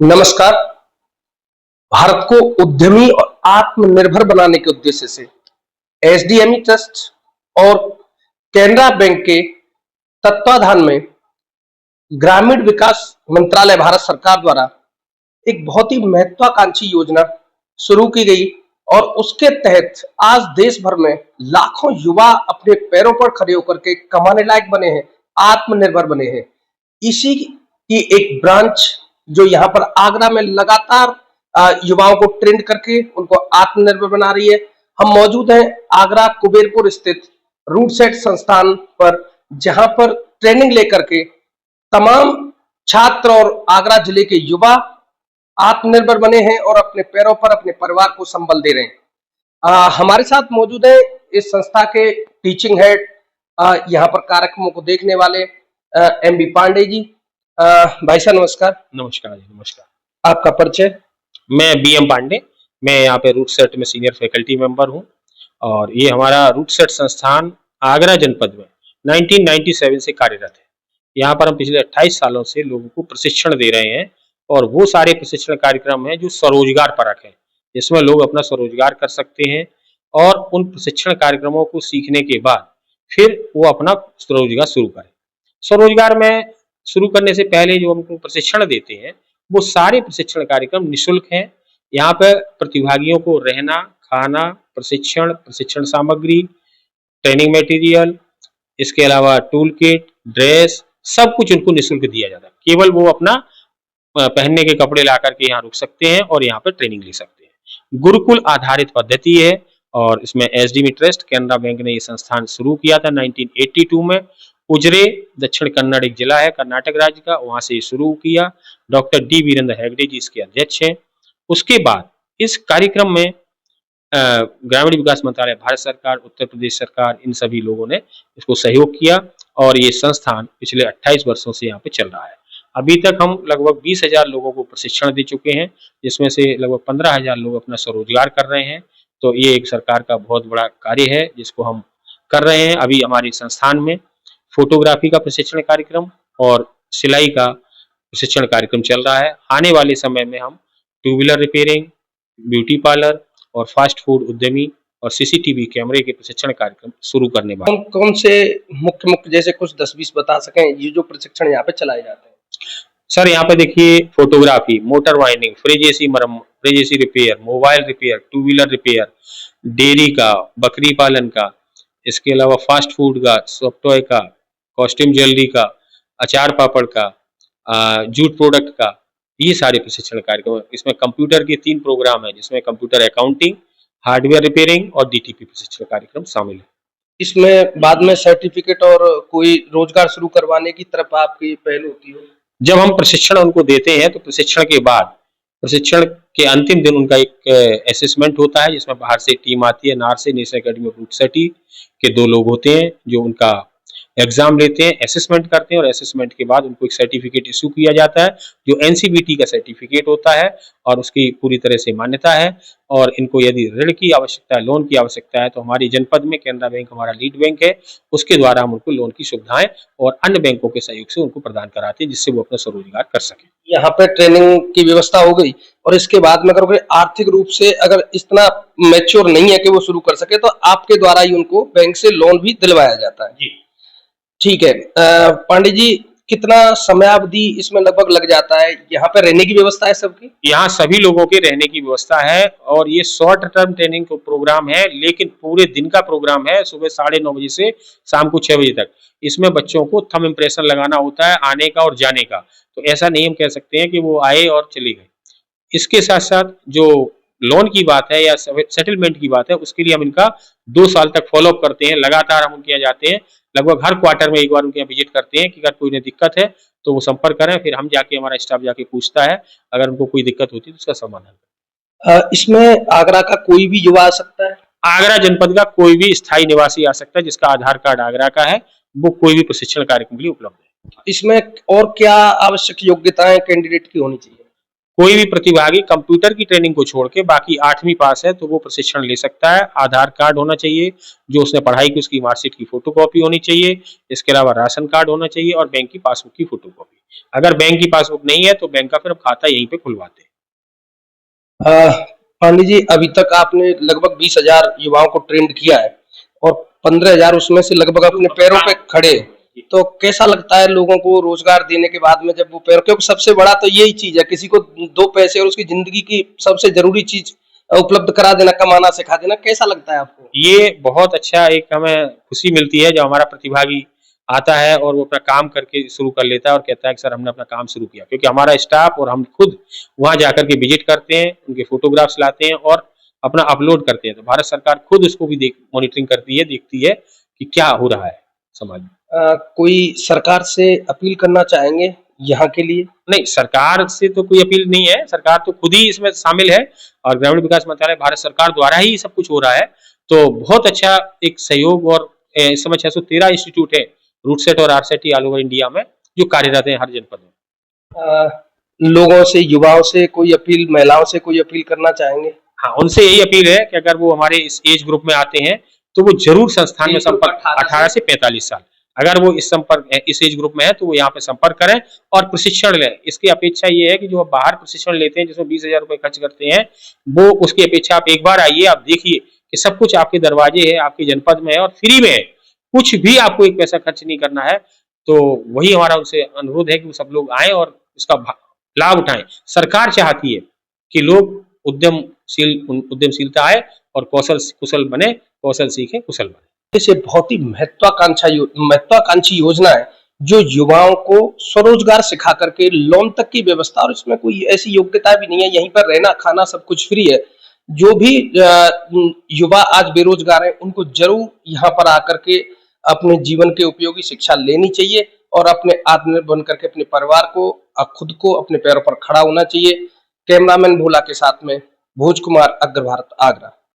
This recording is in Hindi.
नमस्कार। भारत को उद्यमी और आत्मनिर्भर बनाने के उद्देश्य से एसडीएमई ट्रस्ट और कैनरा बैंक के तत्वाधान में ग्रामीण विकास मंत्रालय भारत सरकार द्वारा एक बहुत ही महत्वाकांक्षी योजना शुरू की गई और उसके तहत आज देश भर में लाखों युवा अपने पैरों पर खड़े होकर के कमाने लायक बने हैं, आत्मनिर्भर बने हैं। इसी की एक ब्रांच जो यहाँ पर आगरा में लगातार युवाओं को ट्रेंड करके उनको आत्मनिर्भर बना रही है। हम मौजूद हैं आगरा कुबेरपुर स्थित रूटसेट संस्थान पर, जहां पर ट्रेनिंग लेकर के तमाम छात्र और आगरा जिले के युवा आत्मनिर्भर बने हैं और अपने पैरों पर अपने परिवार को संबल दे रहे हैं। हमारे साथ मौजूद है इस संस्था के टीचिंग हेड, यहाँ पर कार्यक्रमों को देखने वाले एमबी पांडे जी। भाई साहब नमस्कार। नमस्कार जी, नमस्कार। आपका परिचय? मैं बीएम पांडे, मैं यहाँ पे रूटसेट में सीनियर फैकल्टी मेंबर हूँ और ये हमारा रूटसेट संस्थान आगरा जनपद में 1997 से कार्यरत है। यहाँ पर हम पिछले 28 सालों से लोगों को प्रशिक्षण दे रहे हैं और वो सारे प्रशिक्षण कार्यक्रम हैं जो स्वरोजगार परक है, जिसमें लोग अपना स्वरोजगार कर सकते हैं और उन प्रशिक्षण कार्यक्रमों को सीखने के बाद फिर वो अपना स्वरोजगार शुरू करें। स्वरोजगार में शुरू करने से पहले जो हमको प्रशिक्षण देते हैं वो सारे प्रशिक्षण कार्यक्रम निःशुल्क हैं। यहाँ पर प्रतिभागियों को रहना, खाना, प्रशिक्षण सामग्री, ट्रेनिंग मटेरियल, इसके अलावा टूल किट, ड्रेस, सब कुछ उनको निःशुल्क दिया जाता है। केवल वो अपना पहनने के कपड़े ला करके यहाँ रुक सकते हैं और यहाँ पर ट्रेनिंग ले सकते हैं। गुरुकुल आधारित पद्धति है और इसमें एसडीएमई ट्रस्ट कैनरा बैंक ने ये संस्थान शुरू किया था 1982 में। उजरे दक्षिण कन्नड़ एक जिला है कर्नाटक राज्य का, वहां से शुरू किया। डॉक्टर डी वीरेंद्र हेगड़े जी इसके अध्यक्ष हैं। उसके बाद इस कार्यक्रम में ग्रामीण विकास मंत्रालय भारत सरकार, उत्तर प्रदेश सरकार, इन सभी लोगों ने इसको सहयोग किया और ये संस्थान पिछले 28 वर्षों से यहाँ पे चल रहा है। अभी तक हम लगभग 20,000 लोगों को प्रशिक्षण दे चुके हैं, जिसमें से लगभग 15,000 लोग अपना स्वरोजगार कर रहे हैं। तो ये एक सरकार का बहुत बड़ा कार्य है जिसको हम कर रहे हैं। अभी हमारे संस्थान में फोटोग्राफी का प्रशिक्षण कार्यक्रम और सिलाई का प्रशिक्षण कार्यक्रम चल रहा है। आने वाले समय में हम two wheeler repairing, beauty parlour और फास्ट फूड उद्यमी और सीसीटीवी कैमरे के प्रशिक्षण कार्यक्रम शुरू करने वाले। कौन से मुख्य जैसे कुछ 10-20 बता सकें ये जो प्रशिक्षण यहाँ पे चलाए जाते हैं? सर यहाँ पे देखिए, photography, motor winding, fridge AC मरम्मत, fridge AC repair, mobile repair, two wheeler repair, dairy का, बकरी पालन का, इसके अलावा फास्ट फूड का, सॉफ्ट टॉय का, कॉस्ट्यूम ज्वेलरी का, अचार पापड़ का, जूट प्रोडक्ट का, ये सारे प्रशिक्षण कार्यक्रम। इसमें कंप्यूटर के 3 प्रोग्राम है जिसमें कंप्यूटर अकाउंटिंग, हार्डवेयर रिपेयरिंग और डीटीपी प्रशिक्षण कार्यक्रम शामिल है। इसमें बाद में सर्टिफिकेट और कोई रोजगार शुरू करवाने की तरफ आपकी पहल होती हो? जब हम प्रशिक्षण उनको देते हैं तो प्रशिक्षण के बाद, प्रशिक्षण के अंतिम दिन उनका एक असेसमेंट होता है जिसमें बाहर से टीम आती है। नार से नेशनल एकेडमी ऑफ रूटसेट के 2 लोग होते हैं जो उनका एग्जाम लेते हैं, असेसमेंट करते हैं और असेसमेंट के बाद उनको एक सर्टिफिकेट इशू किया जाता है जो एनसीबीटी का सर्टिफिकेट होता है और उसकी पूरी तरह से मान्यता है। और इनको यदि ऋण की आवश्यकता है, लोन की आवश्यकता है, तो हमारी जनपद में कैनरा बैंक हमारा लीड बैंक है, उसके द्वारा हम उनको लोन की सुविधाएं और अन्य बैंकों के सहयोग से उनको प्रदान कराते हैं जिससे वो अपना स्वरोजगार कर सके। यहाँ पे ट्रेनिंग की व्यवस्था हो गई और इसके बाद में अगर आर्थिक रूप से अगर इतना मैच्योर नहीं है कि वो शुरू कर सके तो आपके द्वारा ही उनको बैंक से लोन भी दिलवाया जाता है? जी ठीक है। पांडे जी, कितना समयावधि इसमें लगभग लग जाता है? यहाँ पे रहने की व्यवस्था है सबकी? यहाँ सभी लोगों के रहने की व्यवस्था है और ये शॉर्ट टर्म ट्रेनिंग प्रोग्राम है, लेकिन पूरे दिन का प्रोग्राम है, सुबह 9:30 बजे से शाम को 6 बजे तक। इसमें बच्चों को थंब इम्प्रेशन लगाना होता है आने का और जाने का, तो ऐसा नहीं हम कह सकते हैं कि वो आए और चले गए। इसके साथ साथ जो लोन की बात है या सेटलमेंट की बात है, उसके लिए हम इनका 2 साल तक फॉलोअप करते हैं। लगातार हम उनके यहाँ जाते हैं, लगभग हर क्वार्टर में एक बार उनके यहाँ विजिट करते हैं कि अगर कोई उन्हें दिक्कत है तो वो संपर्क करें। फिर हम जाके, हमारा स्टाफ जाके पूछता है, अगर उनको कोई दिक्कत होती है तो उसका समाधान करें। इसमें आगरा का कोई भी युवा आ सकता है? आगरा जनपद का कोई भी स्थायी निवासी आ सकता है जिसका आधार कार्ड आगरा का है, वो कोई भी प्रशिक्षण कार्यक्रम के लिए उपलब्ध है। इसमें और क्या आवश्यक योग्यताएं कैंडिडेट की होनी चाहिए? कोई भी प्रतिभागी कंप्यूटर की ट्रेनिंग को छोड़ के बाकी 8वीं पास है तो वो प्रशिक्षण ले सकता है। आधार कार्ड होना चाहिए, जो उसने पढ़ाई की उसकी मार्कशीट की फोटोकॉपी होनी चाहिए। इसके अलावा राशन कार्ड होना चाहिए और बैंक की पासबुक की फोटोकॉपी। अगर बैंक की पासबुक नहीं है तो बैंक का फिर खाता यहीं पे खुलवाते हैं। पांडे जी, अभी तक आपने लगभग 20,000 युवाओं को ट्रेंड किया है और 15,000 उसमें से लगभग अपने पैरों पे खड़े हैं। तो कैसा लगता है लोगों को रोजगार देने के बाद में, जब वो पैर, क्योंकि सबसे बड़ा तो यही चीज है, किसी को 2 पैसे और उसकी जिंदगी की सबसे जरूरी चीज उपलब्ध करा देना, कमाना सिखा देना, कैसा लगता है आपको? ये बहुत अच्छा एक हमें खुशी मिलती है जब हमारा प्रतिभागी आता है और वो अपना काम करके शुरू कर लेता है और कहता है कि सर हमने अपना काम शुरू किया, क्योंकि हमारा स्टाफ और हम खुद वहां जाकर के विजिट करते हैं, उनके फोटोग्राफ्स लाते हैं और अपना अपलोड करते हैं। तो भारत सरकार खुद उसको भी मॉनिटरिंग करती है, देखती है कि क्या हो रहा है समाज में। कोई सरकार से अपील करना चाहेंगे यहाँ के लिए? नहीं, सरकार से तो कोई अपील नहीं है, सरकार तो खुद ही इसमें शामिल है और ग्रामीण विकास मंत्रालय भारत सरकार द्वारा ही सब कुछ हो रहा है। तो बहुत अच्छा एक सहयोग और इस समय 613 इंस्टीट्यूट है रूटसेट और आरसेटी ऑल ओवर इंडिया में जो कार्यरत है हर जनपद में। लोगों से, युवाओं से कोई अपील, महिलाओं से कोई अपील करना चाहेंगे? हाँ, उनसे यही अपील है कि अगर वो हमारे इस एज ग्रुप में आते हैं तो वो जरूर संस्थान में संपर्क, 18 से 45 साल, अगर वो इस एज ग्रुप में है तो वो यहाँ पे संपर्क करें और प्रशिक्षण लें। इसकी अपेक्षा ये है कि जो बाहर प्रशिक्षण लेते हैं जिसमें 20,000 रुपए खर्च करते हैं, वो उसकी अपेक्षा आप एक बार आइए, आप देखिए कि सब कुछ आपके दरवाजे है, आपके जनपद में है और फ्री में है, कुछ भी आपको एक पैसा खर्च नहीं करना है। तो वही हमारा उनसे अनुरोध है कि वो सब लोग आए और इसका लाभ उठाएं। सरकार चाहती है कि लोग उद्यमशीलता आए और कौशल कुशल बने, कौशल सीखें, कुशल बने। जैसे बहुत ही महत्वाकांक्षी योजना है जो युवाओं को स्वरोजगार सिखा करके लोन तक की व्यवस्था, और इसमें कोई ऐसी योग्यता भी नहीं है, यहीं पर रहना खाना सब कुछ फ्री है। जो भी युवा आज बेरोजगार हैं उनको जरूर यहाँ पर आकर के अपने जीवन के उपयोगी शिक्षा लेनी चाहिए और अपने आत्मनिर्भर बन करके अपने परिवार को, खुद को अपने पैरों पर खड़ा होना चाहिए। कैमरामैन भोला के साथ में भोज कुमार, अग्र भारत, आगरा।